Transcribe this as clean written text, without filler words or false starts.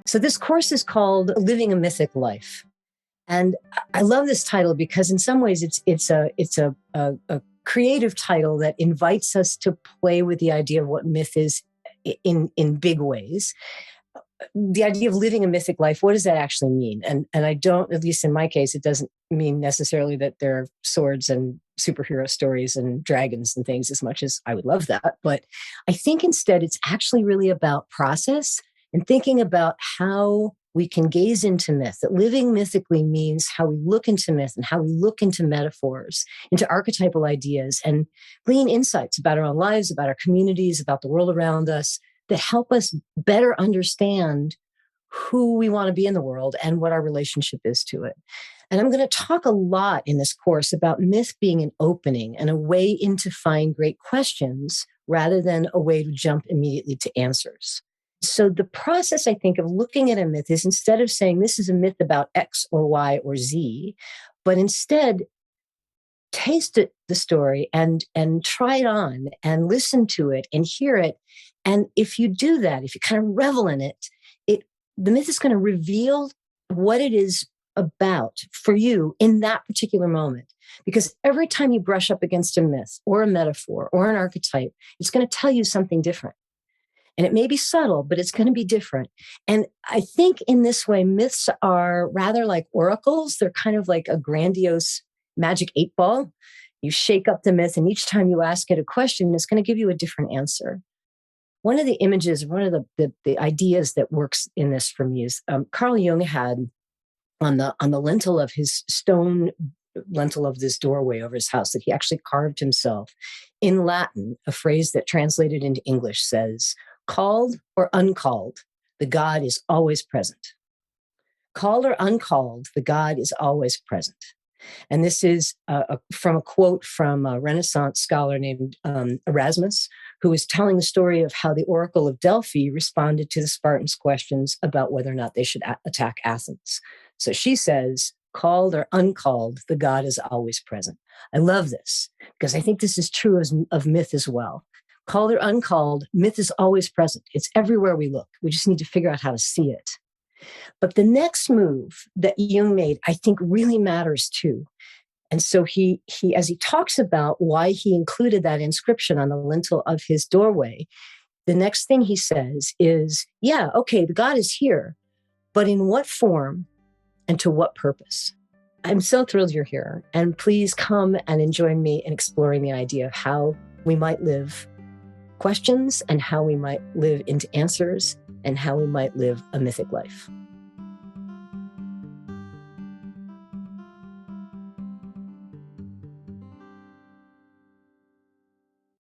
So this course is called Living a Mythic Life. And I love this title because in some ways it's a creative title that invites us to play with the idea of what myth is in big ways. The idea of living a mythic life, what does that actually mean? And I don't, at least in my case, it doesn't mean necessarily that there are swords and superhero stories and dragons and things, as much as I would love that. But I think instead it's actually really about process and thinking about how we can gaze into myth. That living mythically means how we look into myth and how we look into metaphors, into archetypal ideas, and glean insights about our own lives, about our communities, about the world around us, that help us better understand who we want to be in the world and what our relationship is to it. And I'm going to talk a lot in this course about myth being an opening and a way in to find great questions rather than a way to jump immediately to answers. So the process, I think, of looking at a myth is, instead of saying this is a myth about X or Y or Z, but instead taste it, the story, and try it on and listen to it and hear it. And if you do that, if you kind of revel in it, the myth is going to reveal what it is about for you in that particular moment. Because every time you brush up against a myth or a metaphor or an archetype, it's going to tell you something different. And it may be subtle, but it's going to be different. And I think in this way, myths are rather like oracles. They're kind of like a grandiose magic 8-ball. You shake up the myth, and each time you ask it a question, it's going to give you a different answer. One of the images, one of the ideas that works in this for me is Carl Jung had on the lintel of his stone lintel of this doorway over his house, that he actually carved himself in Latin, a phrase that translated into English says, "Called or uncalled, the God is always present." Called or uncalled, the God is always present. And this is from a quote from a Renaissance scholar named Erasmus, who was telling the story of how the Oracle of Delphi responded to the Spartans' questions about whether or not they should attack Athens. So she says, "Called or uncalled, the God is always present." I love this because I think this is true of myth as well. Called or uncalled, myth is always present. It's everywhere we look. We just need to figure out how to see it. But the next move that Jung made, I think, really matters too. And so he, as he talks about why he included that inscription on the lintel of his doorway, the next thing he says is, yeah, okay, the God is here, but in what form and to what purpose? I'm so thrilled you're here. And please come and join me in exploring the idea of how we might live questions and how we might live into answers and how we might live a mythic life.